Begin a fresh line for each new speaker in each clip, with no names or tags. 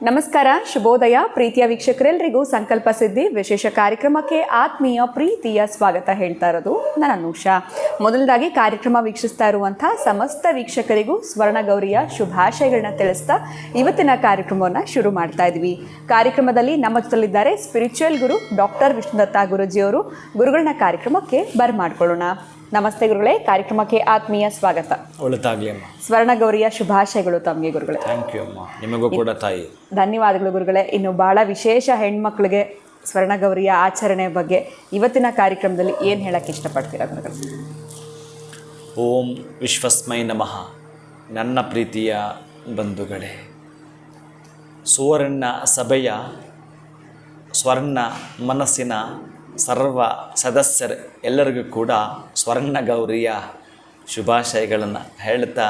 ನಮಸ್ಕಾರ, ಶುಭೋದಯ ಪ್ರೀತಿಯ ವೀಕ್ಷಕರೆಲ್ಲರಿಗೂ ಸಂಕಲ್ಪ ಸಿದ್ಧಿ ವಿಶೇಷ ಕಾರ್ಯಕ್ರಮಕ್ಕೆ ಆತ್ಮೀಯ ಪ್ರೀತಿಯ ಸ್ವಾಗತ ಹೇಳ್ತಾ ಇರೋದು ನಾನು ಅನುಷಾ. ಮೊದಲದಾಗಿ ಕಾರ್ಯಕ್ರಮ ವೀಕ್ಷಿಸ್ತಾ ಇರುವಂಥ ಸಮಸ್ತ ವೀಕ್ಷಕರಿಗೂ ಸ್ವರ್ಣಗೌರಿಯ ಶುಭಾಶಯಗಳನ್ನ ತಿಳಿಸ್ತಾ ಇವತ್ತಿನ ಕಾರ್ಯಕ್ರಮವನ್ನು ಶುರು ಮಾಡ್ತಾ ಇದ್ವಿ. ಕಾರ್ಯಕ್ರಮದಲ್ಲಿ ನಮ್ಮ ಜೊತೆಲಿದ್ದಾರೆ ಸ್ಪಿರಿಚುವಲ್ ಗುರು ಡಾಕ್ಟರ್ ವಿಷ್ಣುದತ್ತ ಗುರುಜಿಯವರು. ಗುರುಗಳನ್ನ ಕಾರ್ಯಕ್ರಮಕ್ಕೆ ಬರ್ಮಾಡ್ಕೊಳ್ಳೋಣ. ನಮಸ್ತೆ ಗುರುಗಳೇ, ಕಾರ್ಯಕ್ರಮಕ್ಕೆ ಆತ್ಮೀಯ ಸ್ವಾಗತ.
ಒಳ್ಳೆದಾಗಲಿ ಅಮ್ಮ.
ಸ್ವರ್ಣಗೌರಿಯ ಶುಭಾಶಯಗಳು ತಮಗೆ ಗುರುಗಳೇ.
ಥ್ಯಾಂಕ್ ಯು ಅಮ್ಮ, ನಿಮಗೂ ಕೂಡ ತಾಯಿ.
ಧನ್ಯವಾದಗಳು ಗುರುಗಳೇ. ಇನ್ನು ಭಾಳ ವಿಶೇಷ ಹೆಣ್ಮಕ್ಳಿಗೆ ಸ್ವರ್ಣಗೌರಿಯ ಆಚರಣೆ ಬಗ್ಗೆ ಇವತ್ತಿನ ಕಾರ್ಯಕ್ರಮದಲ್ಲಿ ಏನು ಹೇಳಕ್ಕೆ ಇಷ್ಟಪಡ್ತೀರಾ ಗುರುಗಳು?
ಓಂ ವಿಶ್ವಸ್ಮೈ ನಮಃ. ನನ್ನ ಪ್ರೀತಿಯ ಬಂಧುಗಳೇ, ಸುವರ್ಣ ಸಭೆಯ ಸ್ವರ್ಣ ಮನಸ್ಸಿನ ಸರ್ವ ಸದಸ್ಯರು ಎಲ್ಲರಿಗೂ ಕೂಡ ಸ್ವರ್ಣಗೌರಿಯ ಶುಭಾಶಯಗಳನ್ನು ಹೇಳ್ತಾ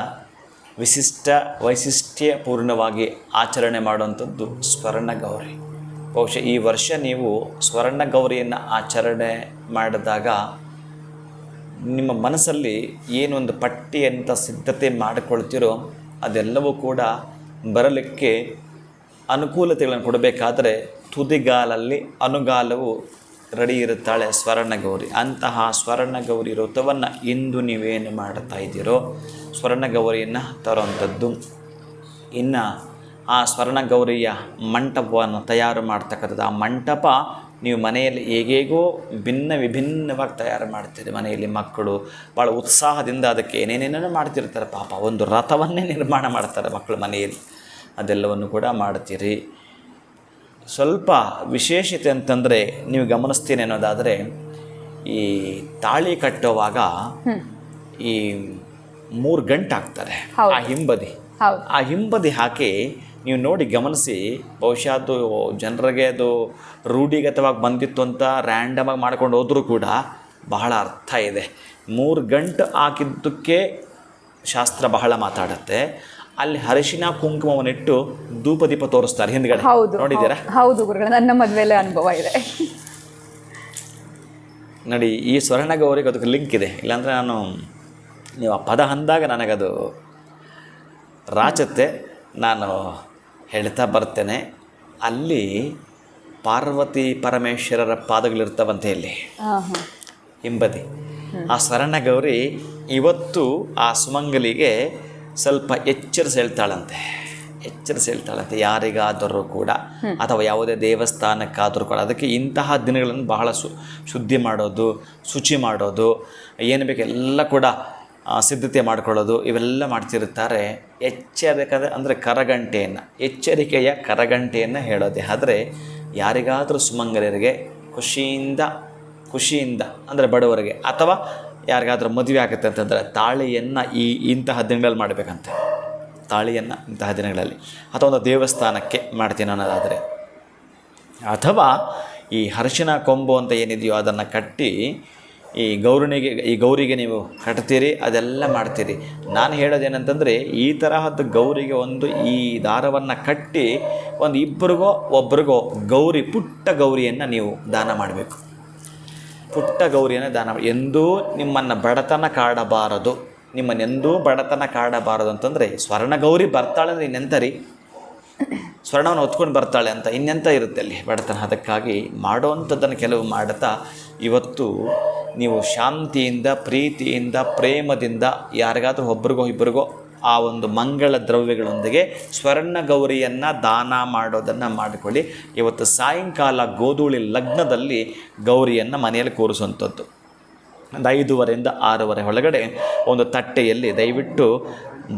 ವೈಶಿಷ್ಟ್ಯಪೂರ್ಣವಾಗಿ ಆಚರಣೆ ಮಾಡುವಂಥದ್ದು ಸ್ವರ್ಣಗೌರಿ. ಬಹುಶಃ ಈ ವರ್ಷ ನೀವು ಸ್ವರ್ಣಗೌರಿಯನ್ನು ಆಚರಣೆ ಮಾಡಿದಾಗ ನಿಮ್ಮ ಮನಸ್ಸಲ್ಲಿ ಏನೊಂದು ಪಟ್ಟಿಯಂಥ ಸಿದ್ಧತೆ ಮಾಡಿಕೊಳ್ತಿರೋ ಅದೆಲ್ಲವೂ ಕೂಡ ಬರಲಿಕ್ಕೆ ಅನುಕೂಲತೆಗಳನ್ನು ಕೊಡಬೇಕಾದರೆ ತುದಿಗಾಲಲ್ಲಿ ಅನುಗಾಲವು ರೆಡಿ ಇರುತ್ತಾಳೆ ಸ್ವರ್ಣಗೌರಿ. ಅಂತಹ ಸ್ವರ್ಣಗೌರಿ ವ್ರತವನ್ನು ಇಂದು ನೀವೇನು ಮಾಡ್ತಾ ಇದ್ದೀರೋ ಸ್ವರ್ಣಗೌರಿಯನ್ನು ತರುವಂಥದ್ದು. ಇನ್ನು ಆ ಸ್ವರ್ಣಗೌರಿಯ ಮಂಟಪವನ್ನು ತಯಾರು ಮಾಡ್ತಕ್ಕಂಥದ್ದು. ಆ ಮಂಟಪ ನೀವು ಮನೆಯಲ್ಲಿ ಹೇಗೇಗೋ ವಿಭಿನ್ನವಾಗಿ ತಯಾರು ಮಾಡ್ತೀರಿ. ಮನೆಯಲ್ಲಿ ಮಕ್ಕಳು ಭಾಳ ಉತ್ಸಾಹದಿಂದ ಅದಕ್ಕೆ ಏನೇನೇನೋ ಮಾಡ್ತಿರ್ತಾರೆ. ಪಾಪ ಒಂದು ರಥವನ್ನೇ ನಿರ್ಮಾಣ ಮಾಡ್ತಾರೆ ಮಕ್ಕಳು ಮನೆಯಲ್ಲಿ. ಅದೆಲ್ಲವನ್ನು ಕೂಡ ಮಾಡ್ತೀರಿ. ಸ್ವಲ್ಪ ವಿಶೇಷತೆ ಅಂತಂದರೆ ನೀವು ಗಮನಿಸ್ತೀನಿ ಅನ್ನೋದಾದರೆ, ಈ ತಾಳಿ ಕಟ್ಟುವಾಗ ಈ 3 ಗಂಟೆ ಹಾಕ್ತಾರೆ ಆ ಹಿಂಬದಿ ಹಾಕಿ ನೀವು ನೋಡಿ ಗಮನಿಸಿ. ಬಹುಶಃ ಅದು ಜನರಿಗೆ ಅದು ರೂಢಿಗತವಾಗಿ ಬಂದಿತ್ತು ಅಂತ ರ್ಯಾಂಡಮಾಗಿ ಮಾಡ್ಕೊಂಡು ಹೋದರೂ ಕೂಡ ಬಹಳ ಅರ್ಥ ಇದೆ. 3 ಗಂಟೆ ಹಾಕಿದ್ದಕ್ಕೆ ಶಾಸ್ತ್ರ ಬಹಳ ಮಾತಾಡುತ್ತೆ. ಅಲ್ಲಿ ಅರಿಶಿನ ಕುಂಕುಮವನ್ನಿಟ್ಟು ಧೂಪ ದೀಪ ತೋರಿಸ್ತಾರೆ ಹಿಂದ್ಗಡೆ, ನೋಡಿದ್ದೀರಾ?
ಹೌದು ಗುರುಗಳು, ನನ್ನ ಮದುವೆಲೆ ಅನುಭವ ಇದೆ
ನೋಡಿ. ಈ ಸ್ವರ್ಣಗೌರಿಗೆ ಅದಕ್ಕೆ ಲಿಂಕ್ ಇದೆ. ಇಲ್ಲಾಂದರೆ ನೀವು ಆ ಪದ ಅಂದಾಗ ನನಗದು ರಾಚತ್ತೆ. ನಾನು ಹೇಳ್ತಾ ಬರ್ತೇನೆ. ಅಲ್ಲಿ ಪಾರ್ವತಿ ಪರಮೇಶ್ವರರ ಪಾದಗಳಿರ್ತಾವಂತೆ ಇಲ್ಲಿ ಹಿಂಬದಿ. ಆ ಸ್ವರ್ಣಗೌರಿ ಇವತ್ತು ಆ ಸುಮಂಗಲಿಗೆ ಸ್ವಲ್ಪ ಎಚ್ಚರಿಸಿ ಹೇಳ್ತಾಳಂತೆ ಯಾರಿಗಾದರೂ ಕೂಡ, ಅಥವಾ ಯಾವುದೇ ದೇವಸ್ಥಾನಕ್ಕಾದರೂ ಕೂಡ. ಅದಕ್ಕೆ ಇಂತಹ ದಿನಗಳನ್ನು ಬಹಳ ಶುದ್ಧಿ ಮಾಡೋದು, ಶುಚಿ ಮಾಡೋದು, ಏನು ಬೇಕು ಎಲ್ಲ ಕೂಡ ಸಿದ್ಧತೆ ಮಾಡ್ಕೊಳ್ಳೋದು, ಇವೆಲ್ಲ ಮಾಡ್ತಿರ್ತಾರೆ. ಅಂದರೆ ಎಚ್ಚರಿಕೆಯ ಕರಗಂಟೆಯನ್ನು ಹೇಳೋದೆ. ಆದರೆ ಯಾರಿಗಾದರೂ ಸುಮಂಗಲಿಯರಿಗೆ ಖುಷಿಯಿಂದ ಅಂದರೆ ಬಡವರಿಗೆ, ಅಥವಾ ಯಾರಿಗಾದ್ರೂ ಮದುವೆ ಆಗುತ್ತೆ ಅಂತಂದರೆ ತಾಳಿಯನ್ನು ಇಂತಹ ದಿನಗಳಲ್ಲಿ ಮಾಡಬೇಕಂತೆ. ತಾಳಿಯನ್ನು ಇಂತಹ ದಿನಗಳಲ್ಲಿ ಅಥವಾ ಒಂದು ದೇವಸ್ಥಾನಕ್ಕೆ ಮಾಡ್ತೀನಿ ಅನ್ನೋದಾದರೆ, ಅಥವಾ ಈ ಅರಿಶಿನ ಕೊಂಬು ಅಂತ ಏನಿದೆಯೋ ಅದನ್ನು ಕಟ್ಟಿ ಈ ಗೌರಿಗೆ ನೀವು ಕಟ್ತೀರಿ, ಅದೆಲ್ಲ ಮಾಡ್ತೀರಿ. ನಾನು ಹೇಳೋದೇನಂತಂದರೆ, ಈ ತರಹದ ಗೌರಿಗೆ ಈ ದಾರವನ್ನು ಕಟ್ಟಿ ಒಬ್ಬರಿಗೋ ಪುಟ್ಟ ಗೌರಿಯನ್ನು ನೀವು ದಾನ ಮಾಡಬೇಕು. ಪುಟ್ಟ ಗೌರಿಯನ್ನು ದಾನ ಮಾಡಿ. ಎಂದೂ ನಿಮ್ಮನ್ನು ಬಡತನ ಕಾಡಬಾರದು. ಅಂತಂದರೆ ಸ್ವರ್ಣಗೌರಿ ಬರ್ತಾಳೆ ಅಂದರೆ ಇನ್ನೆಂತ ರೀ, ಸ್ವರ್ಣವನ್ನು ಹೊತ್ಕೊಂಡು ಬರ್ತಾಳೆ ಅಂತ ಇನ್ನೆಂತ ಇರುತ್ತೆ ಅಲ್ಲಿ ಬಡತನ. ಅದಕ್ಕಾಗಿ ಮಾಡೋವಂಥದ್ದನ್ನು ಕೆಲವು ಮಾಡುತ್ತಾ ಇವತ್ತು ನೀವು ಶಾಂತಿಯಿಂದ, ಪ್ರೀತಿಯಿಂದ, ಪ್ರೇಮದಿಂದ ಯಾರಿಗಾದ್ರೂ ಇಬ್ಬರಿಗೋ ಆ ಒಂದು ಮಂಗಳ ದ್ರವ್ಯಗಳೊಂದಿಗೆ ಸ್ವರ್ಣಗೌರಿಯನ್ನು ದಾನ ಮಾಡೋದನ್ನು ಮಾಡಿಕೊಳ್ಳಿ. ಇವತ್ತು ಸಾಯಂಕಾಲ ಗೋಧೂಳಿ ಲಗ್ನದಲ್ಲಿ ಗೌರಿಯನ್ನು ಮನೆಯಲ್ಲಿ ಕೂರಿಸುವಂಥದ್ದು. ಒಂದು 5:30 6 ಒಳಗಡೆ ಒಂದು ತಟ್ಟೆಯಲ್ಲಿ ದಯವಿಟ್ಟು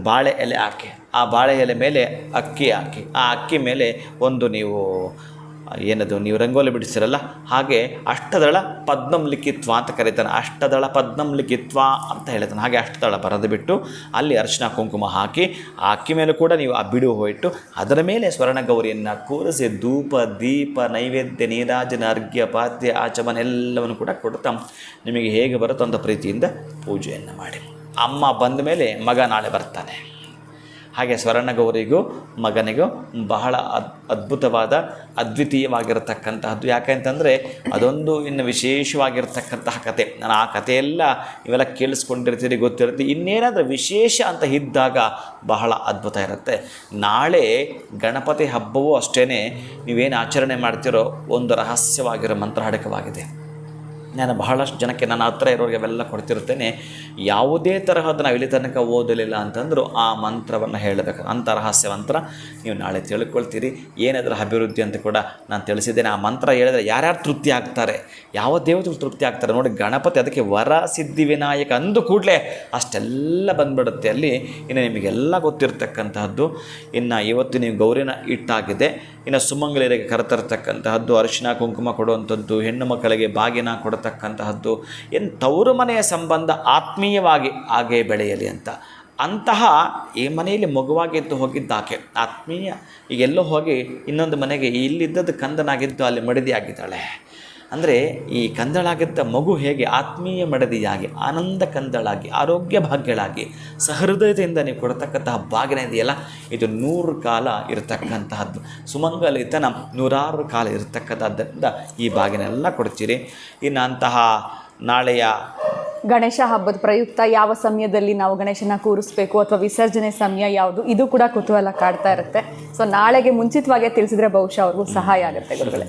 ಬಾಳೆ ಎಲೆ ಹಾಕಿ, ಆ ಬಾಳೆ ಎಲೆ ಮೇಲೆ ಅಕ್ಕಿ ಹಾಕಿ, ಆ ಅಕ್ಕಿ ಮೇಲೆ ನೀವು ರಂಗೋಲಿ ಬಿಡಿಸಿರಲ್ಲ, ಹಾಗೆ ಅಷ್ಟದಳ ಪದ್ಮಂ ಲಿಖಿತ್ವ ಅಂತ ಕರೀತಾನೆ. ಅಷ್ಟದಳ ಪದ್ಮಂ ಲಿಖಿತ್ವ ಅಂತ ಹೇಳ್ತಾನೆ. ಹಾಗೆ ಅಷ್ಟದಳ ಬರೆದು ಬಿಟ್ಟು ಅಲ್ಲಿ ಅರಿಶಿನ ಕುಂಕುಮ ಹಾಕಿ, ಆ ಅಕ್ಕಿ ಮೇಲೆ ಕೂಡ ನೀವು ಆ ಬಿಡು ಹೋಯಿಟ್ಟು ಅದರ ಮೇಲೆ ಸ್ವರ್ಣಗೌರಿಯನ್ನು ಕೂರಿಸಿ ಧೂಪ ದೀಪ ನೈವೇದ್ಯ ನೀರಾಜನ ಅರ್ಘ್ಯ ಪಾದ್ಯ ಆಚಮನ ಎಲ್ಲವನ್ನು ಕೂಡ ಕೊಡ್ತಾ ನಿಮಗೆ ಹೇಗೆ ಬರುತ್ತೋ ಅಂತ ಪ್ರೀತಿಯಿಂದ ಪೂಜೆಯನ್ನು ಮಾಡಿ. ಅಮ್ಮ ಬಂದ ಮೇಲೆ ಮಗ ನಾಳೆ ಬರ್ತಾನೆ. ಹಾಗೆ ಸ್ವರ್ಣಗೌರಿಗೂ ಮಗನಿಗೂ ಬಹಳ ಅದ್ಭುತವಾದ ಅದ್ವಿತೀಯವಾಗಿರತಕ್ಕಂತಹದ್ದು. ಯಾಕೆಂತಂದರೆ ಅದೊಂದು ಇನ್ನು ವಿಶೇಷವಾಗಿರ್ತಕ್ಕಂತಹ ಕತೆ. ನಾನು ಆ ಕಥೆಯೆಲ್ಲ ಇವೆಲ್ಲ ಕೇಳಿಸ್ಕೊಂಡಿರ್ತೀರಿ, ಗೊತ್ತಿರುತ್ತೆ. ಇನ್ನೇನಾದರೂ ವಿಶೇಷ ಅಂತ ಇದ್ದಾಗ ಬಹಳ ಅದ್ಭುತ ಇರುತ್ತೆ. ನಾಳೆ ಗಣಪತಿ ಹಬ್ಬವೂ ಅಷ್ಟೇ, ನೀವೇನು ಆಚರಣೆ ಮಾಡ್ತೀರೋ ಒಂದು ರಹಸ್ಯವಾಗಿರೋ ಮಂತ್ರಹಾಡಕವಾಗಿದೆ. ನಾನು ಬಹಳಷ್ಟು ಜನಕ್ಕೆ ನನ್ನ ಹತ್ರ ಇರೋರಿಗೆ ಅವೆಲ್ಲ ಕೊಡ್ತಿರ್ತೇನೆ. ಯಾವುದೇ ತರಹದ ನಾವು ಇಲ್ಲಿ ತನಕ ಓದಲಿಲ್ಲ ಅಂತಂದರೂ ಆ ಮಂತ್ರವನ್ನು ಹೇಳಬೇಕು. ಅಂಥ ರಹಸ್ಯ ಮಂತ್ರ ನೀವು ನಾಳೆ ತಿಳ್ಕೊಳ್ತೀರಿ. ಏನಾದರೂ ಅಭಿವೃದ್ಧಿ ಅಂತ ಕೂಡ ನಾನು ತಿಳಿಸಿದ್ದೇನೆ. ಆ ಮಂತ್ರ ಹೇಳಿದ್ರೆ ಯಾರ್ಯಾರು ತೃಪ್ತಿ ಆಗ್ತಾರೆ, ಯಾವ ದೇವತೆಗಳು ತೃಪ್ತಿ ಆಗ್ತಾರೆ ನೋಡಿ. ಗಣಪತಿ ಅದಕ್ಕೆ ವರ ಸಿದ್ಧಿ ವಿನಾಯಕ ಅಂದು ಕೂಡಲೇ ಅಷ್ಟೆಲ್ಲ ಬಂದ್ಬಿಡುತ್ತೆ ಅಲ್ಲಿ. ಇನ್ನು ನಿಮಗೆಲ್ಲ ಗೊತ್ತಿರ್ತಕ್ಕಂತಹದ್ದು. ಇನ್ನು ಇವತ್ತು ನೀವು ಗೌರಿನ ಇಟ್ಟಾಗಿದೆ. ಇನ್ನು ಸುಮಂಗಲಿಯರಿಗೆ ಕರೆತರ್ತಕ್ಕಂತಹದ್ದು, ಅರಿಶಿನ ಕುಂಕುಮ ಕೊಡುವಂಥದ್ದು, ಹೆಣ್ಣು ಮಕ್ಕಳಿಗೆ ಬಾಗಿನ ಕೊಡತಕ್ಕಂತಹದ್ದು, ಏನು ತವರು ಮನೆಯ ಸಂಬಂಧ ಆತ್ಮೀಯವಾಗಿ ಹಾಗೇ ಬೆಳೆಯಲಿ ಅಂತ. ಅಂತಹ ಈ ಮನೆಯಲ್ಲಿ ಮಗುವಾಗಿದ್ದು ಹೋಗಿದ್ದಾಕೆ ಆತ್ಮೀಯ. ಈಗೆಲ್ಲೋ ಹೋಗಿ ಇನ್ನೊಂದು ಮನೆಗೆ ಇಲ್ಲಿದ್ದದ್ದು ಕಂದನಾಗಿದ್ದು ಅಲ್ಲಿ ಮಡದಿಯಾಗಿದ್ದಾಳೆ. ಅಂದರೆ ಈ ಕಂದಳಾಗಿದ್ದ ಮಗು ಹೇಗೆ ಆತ್ಮೀಯ ಮಡದಿಯಾಗಿ, ಆನಂದ ಕಂದಳಾಗಿ, ಆರೋಗ್ಯ ಭಾಗ್ಯಳಾಗಿ, ಸಹೃದಯದಿಂದ ನೀವು ಕೊಡ್ತಕ್ಕಂತಹ ಭಾಗ್ಯನ ಇದೆಯಲ್ಲ, ಇದು 100 ಕಾಲ ಇರತಕ್ಕಂತಹದ್ದು. ಸುಮಂಗಲಿತನ 106 ಕಾಲ ಇರತಕ್ಕಂಥದ್ದರಿಂದ ಈ ಭಾಗ್ಯನೆಲ್ಲ ಕೊಡ್ತೀರಿ. ಇನ್ನು ಅಂತಹ ನಾಳೆಯ
ಗಣೇಶ ಹಬ್ಬದ ಪ್ರಯುಕ್ತ ಯಾವ ಸಮಯದಲ್ಲಿ ನಾವು ಗಣೇಶನ ಕೂರಿಸ್ಬೇಕು ಅಥವಾ ವಿಸರ್ಜನೆ ಸಮಯ ಯಾವುದು, ಇದು ಕೂಡ ಕುತೂಹಲ ಕಾಡ್ತಾ ಇರುತ್ತೆ. ಸೊ ನಾಳೆಗೆ ಮುಂಚಿತವಾಗೇ ತಿಳಿಸಿದ್ರೆ ಬಹುಶಃ ಅವ್ರಿಗೂ ಸಹಾಯ ಆಗುತ್ತೆ ಗುರುಗಳೇ.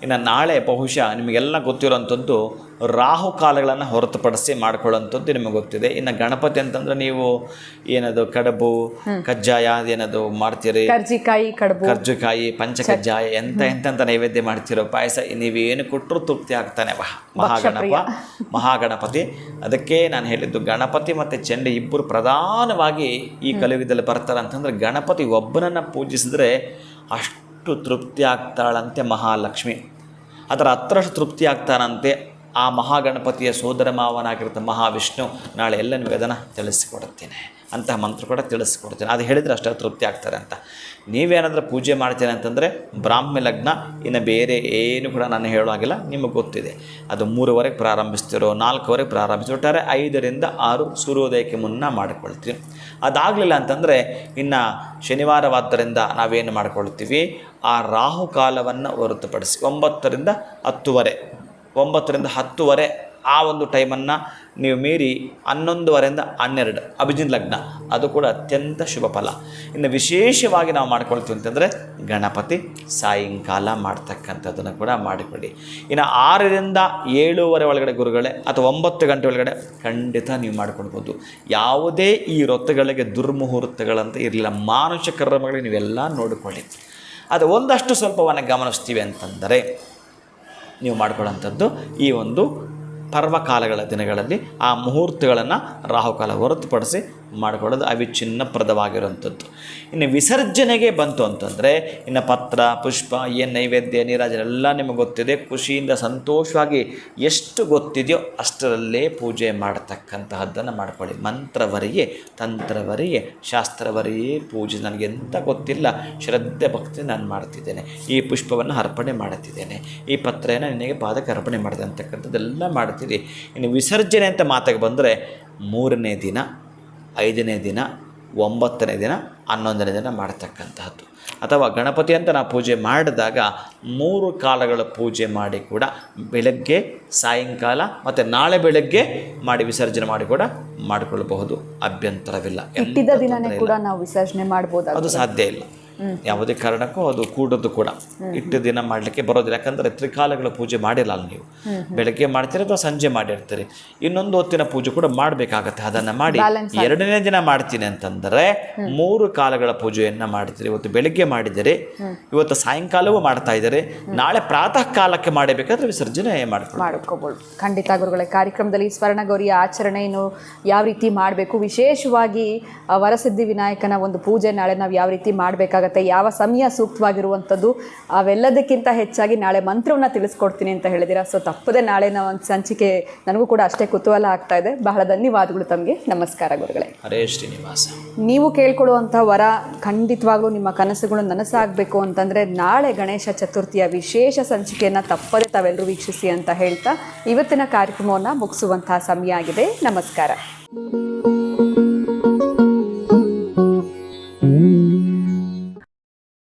ಇನ್ನು ನಾಳೆ ಬಹುಶಃ ನಿಮಗೆಲ್ಲ ಗೊತ್ತಿರೋಂಥದ್ದು ರಾಹು ಕಾಲಗಳನ್ನು ಹೊರತುಪಡಿಸಿ ಮಾಡ್ಕೊಳ್ಳೋಂಥದ್ದು ನಿಮಗೆ ಗೊತ್ತಿದೆ. ಇನ್ನು ಗಣಪತಿ ಅಂತಂದರೆ ನೀವು ಏನದು ಕಡುಬು ಕಜ್ಜಾಯ ಏನದು ಮಾಡ್ತೀರಿ, ಕರ್ಜಿಕಾಯಿ ಪಂಚಕಜ್ಜಾಯ ಎಂತ ನೈವೇದ್ಯ ಮಾಡ್ತಿರೋ, ಪಾಯಸ, ನೀವೇನು ಕೊಟ್ಟರು ತೃಪ್ತಿ ಆಗ್ತಾನೆ ಮಹಾಗಣಪತಿ. ಅದಕ್ಕೆ ನಾನು ಹೇಳಿದ್ದು ಗಣಪತಿ ಮತ್ತು ಚಂಡಿ ಇಬ್ಬರು ಪ್ರಧಾನವಾಗಿ ಈ ಕಲಿಯುಗದಲ್ಲಿ ಬರ್ತಾರೆ. ಅಂತಂದರೆ ಗಣಪತಿ ಒಬ್ಬನನ್ನು ಪೂಜಿಸಿದ್ರೆ ಅಷ್ಟು ತೃಪ್ತಿ ಆಗ್ತಾಳಂತೆ ಮಹಾಲಕ್ಷ್ಮಿ, ಅದರ ಹತ್ರಷ್ಟು ತೃಪ್ತಿ ಆಗ್ತಾನಂತೆ ಆ ಮಹಾಗಣಪತಿಯ ಸೋದರ ಮಾವನಾಗಿರುತ್ತೆ ಮಹಾವಿಷ್ಣು. ನಾಳೆ ಎಲ್ಲ ನೀವು ಅದನ್ನು ತಿಳಿಸಿಕೊಡುತ್ತೇನೆ, ಅಂತಹ ಮಂತ್ರ ಕೂಡ ತಿಳಿಸಿಕೊಡ್ತೇನೆ. ಅದು ಹೇಳಿದರೆ ಅಷ್ಟೇ ತೃಪ್ತಿ ಆಗ್ತಾರೆ ಅಂತ. ನೀವೇನಾದರೂ ಪೂಜೆ ಮಾಡ್ತೇನೆ ಅಂತಂದರೆ ಬ್ರಾಹ್ಮ್ಯ ಲಗ್ನ, ಇನ್ನು ಬೇರೆ ಏನು ಕೂಡ ನಾನು ಹೇಳುವಾಗಿಲ್ಲ, ನಿಮಗೆ ಗೊತ್ತಿದೆ. ಅದು 3ವರೆಗೆ ಪ್ರಾರಂಭಿಸ್ತಿರೋ, 4ವರೆಗೆ ಪ್ರಾರಂಭಿಸ್ತಿರೋ, ಒಟ್ಟಾರೆ 5 ರಿಂದ 6 ಸೂರ್ಯೋದಯಕ್ಕೆ ಮುನ್ನ ಮಾಡಿಕೊಳ್ತೀವಿ. ಅದಾಗಲಿಲ್ಲ ಅಂತಂದರೆ ಇನ್ನು ಶನಿವಾರವಾದ್ದರಿಂದ ನಾವೇನು ಮಾಡ್ಕೊಳ್ತೀವಿ, ಆ ರಾಹುಕಾಲವನ್ನು ಹೊರತುಪಡಿಸಿ 9 ರಿಂದ 10ವರೆ, 9 ರಿಂದ 10ವರೆ ಆ ಒಂದು ಟೈಮನ್ನು ನೀವು ಮೀರಿ 11ವರೆಯಿಂದ 12 ಅಭಿಜಿನ್ ಲಗ್ನ, ಅದು ಕೂಡ ಅತ್ಯಂತ ಶುಭ ಫಲ. ಇನ್ನು ವಿಶೇಷವಾಗಿ ನಾವು ಮಾಡ್ಕೊಳ್ತೀವಿ ಅಂತಂದರೆ ಗಣಪತಿ ಸಾಯಂಕಾಲ ಮಾಡ್ತಕ್ಕಂಥದ್ದನ್ನು ಕೂಡ ಮಾಡಿಕೊಳ್ಳಿ. ಇನ್ನು 6 ರಿಂದ 7ವರೆ ಒಳಗಡೆ ಗುರುಗಳೇ, ಅಥವಾ 9 ಗಂಟೆ ಒಳಗಡೆ ಖಂಡಿತ ನೀವು ಮಾಡ್ಕೊಳ್ಬೋದು. ಯಾವುದೇ ಈ ವ್ರತಗಳಿಗೆ ದುರ್ಮುಹೂರ್ತಗಳಂತ ಇರಲಿಲ್ಲ. ಮಾನುಷ ಕರ್ಮಗಳಿಗೆ ನೀವೆಲ್ಲ ನೋಡಿಕೊಳ್ಳಿ. ಅದು ಒಂದಷ್ಟು ಸ್ವಲ್ಪವನ್ನು ಗಮನಿಸ್ತೀವಿ ಅಂತಂದರೆ ನೀವು ಮಾಡ್ಕೊಳ್ಳೋಂಥದ್ದು ಈ ಒಂದು ಪರ್ವಕಾಲಗಳ ದಿನಗಳಲ್ಲಿ ಆ ಮುಹೂರ್ತಗಳನ್ನು ರಾಹುಕಾಲ ಹೊರತುಪಡಿಸಿ ಮಾಡಿಕೊಳ್ಳೋದು ಅವಿಚ್ಛಿನ್ನಪ್ರದವಾಗಿರುವಂಥದ್ದು. ಇನ್ನು ವಿಸರ್ಜನೆಗೆ ಬಂತು ಅಂತಂದರೆ ಇನ್ನು ಪತ್ರ ಪುಷ್ಪ ಏನು ನೈವೇದ್ಯ ನೀರಾಜನೆ ಎಲ್ಲ ನಿಮಗೆ ಗೊತ್ತಿದೆ. ಖುಷಿಯಿಂದ ಸಂತೋಷವಾಗಿ ಎಷ್ಟು ಗೊತ್ತಿದೆಯೋ ಅಷ್ಟರಲ್ಲೇ ಪೂಜೆ ಮಾಡತಕ್ಕಂತಹದ್ದನ್ನು ಮಾಡ್ಕೊಳ್ಳಿ. ಮಂತ್ರವರಿಯೇ ತಂತ್ರವರಿಯೇ ಶಾಸ್ತ್ರವರಿಯೇ ಪೂಜೆ ನನಗೆಂತ ಗೊತ್ತಿಲ್ಲ, ಶ್ರದ್ಧೆ ಭಕ್ತಿ ನಾನು ಮಾಡ್ತಿದ್ದೇನೆ, ಈ ಪುಷ್ಪವನ್ನು ಅರ್ಪಣೆ ಮಾಡುತ್ತಿದ್ದೇನೆ, ಈ ಪತ್ರೆಯನ್ನು ನಿನಗೆ ಪಾದಕ್ಕೆ ಅರ್ಪಣೆ ಮಾಡಿದೆ ಅಂತಕ್ಕಂಥದ್ದೆಲ್ಲ ಮಾಡ್ತೀರಿ. ಇನ್ನು ವಿಸರ್ಜನೆ ಅಂತ ಮಾತಾಗಿ ಬಂದರೆ 3ನೇ ದಿನ, 5ನೇ ದಿನ, 9ನೇ ದಿನ, 11ನೇ ದಿನ ಮಾಡ್ತಕ್ಕಂತಹದ್ದು. ಅಥವಾ ಗಣಪತಿ ಅಂತ ನಾವು ಪೂಜೆ ಮಾಡಿದಾಗ 3 ಕಾಲಗಳ ಪೂಜೆ ಮಾಡಿ ಕೂಡ ಬೆಳಗ್ಗೆ, ಸಾಯಂಕಾಲ ಮತ್ತು ನಾಳೆ ಬೆಳಗ್ಗೆ ಮಾಡಿ ವಿಸರ್ಜನೆ ಮಾಡಿ ಕೂಡ ಮಾಡಿಕೊಳ್ಳಬಹುದು, ಅಭ್ಯಂತರವಿಲ್ಲ.
ಇಟ್ಟಿದ್ದ ದಿನನೇ ಕೂಡ ನಾವು ವಿಸರ್ಜನೆ ಮಾಡ್ಬೋದು,
ಅದು ಸಾಧ್ಯ ಇಲ್ಲ. ಯಾವುದೇ ಕಾರಣಕ್ಕೂ ಅದು ಕೂಡೋದು ಕೂಡ ಇಟ್ಟು ದಿನ ಮಾಡಲಿಕ್ಕೆ ಬರೋದಿಲ್ಲ. ಯಾಕಂದರೆ ತ್ರಿಕಾಲಗಳ ಪೂಜೆ ಮಾಡಿಲ್ಲ ನೀವು. ಬೆಳಗ್ಗೆ ಮಾಡ್ತೀರಿ ಅಥವಾ ಸಂಜೆ ಮಾಡಿರ್ತೀರಿ, ಇನ್ನೊಂದು ಹೊತ್ತಿನ ಪೂಜೆ ಕೂಡ ಮಾಡಬೇಕಾಗತ್ತೆ. ಅದನ್ನು ಮಾಡಿ 2ನೇ ದಿನ ಮಾಡ್ತೀನಿ ಅಂತಂದರೆ 3 ಕಾಲಗಳ ಪೂಜೆಯನ್ನು ಮಾಡ್ತೀರಿ. ಇವತ್ತು ಬೆಳಗ್ಗೆ ಮಾಡಿದರೆ, ಇವತ್ತು ಸಾಯಂಕಾಲವೂ ಮಾಡ್ತಾ ಇದ್ದಾರೆ, ನಾಳೆ ಪ್ರಾತಃ ಕಾಲಕ್ಕೆ ಮಾಡಬೇಕಾದ್ರೆ ವಿಸರ್ಜನೆ ಮಾಡ್ಕೋಬೋದು.
ಖಂಡಿತ ಗುರುಗಳೇ, ಕಾರ್ಯಕ್ರಮದಲ್ಲಿ ಸ್ವರ್ಣಗೌರಿಯ ಆಚರಣೆಯನ್ನು ಯಾವ ರೀತಿ ಮಾಡಬೇಕು, ವಿಶೇಷವಾಗಿ ವರಸಿದ್ಧಿ ವಿನಾಯಕನ ಒಂದು ಪೂಜೆ ನಾಳೆ ನಾವು ಯಾವ ರೀತಿ ಮಾಡಬೇಕಾಗುತ್ತೆ, ಯಾವ ಸಮಯ ಸೂಕ್ತವಾಗಿರುವಂಥದ್ದು, ಅವೆಲ್ಲದಕ್ಕಿಂತ ಹೆಚ್ಚಾಗಿ ನಾಳೆ ಮಂತ್ರವನ್ನು ತಿಳಿಸ್ಕೊಡ್ತೀನಿ ಅಂತ ಹೇಳಿದ್ದೀರಾ. ಸೊ ತಪ್ಪದೆ ನಾಳೆ ನಾವು ಒಂದು ಸಂಚಿಕೆ, ನನಗೂ ಕೂಡ ಅಷ್ಟೇ ಕುತೂಹಲ ಆಗ್ತಾ ಇದೆ. ಬಹಳ ಧನ್ಯವಾದಗಳು ತಮಗೆ. ನಮಸ್ಕಾರ ಗುರುಗಳೇ.
ಹರೇ ಶ್ರೀನಿವಾಸ.
ನೀವು ಕೇಳ್ಕೊಳ್ಳುವಂಥ ವರ ಖಂಡಿತವಾಗ್ಲೂ ನಿಮ್ಮ ಕನಸುಗಳು ನನಸಾಗಬೇಕು ಅಂತಂದರೆ ನಾಳೆ ಗಣೇಶ ಚತುರ್ಥಿಯ ವಿಶೇಷ ಸಂಚಿಕೆಯನ್ನು ತಪ್ಪದೆ ತಾವೆಲ್ಲರೂ ವೀಕ್ಷಿಸಿ ಅಂತ ಹೇಳ್ತಾ ಇವತ್ತಿನ ಕಾರ್ಯಕ್ರಮವನ್ನು ಮುಗಿಸುವಂತಹ ಸಮಯ ಆಗಿದೆ. ನಮಸ್ಕಾರ.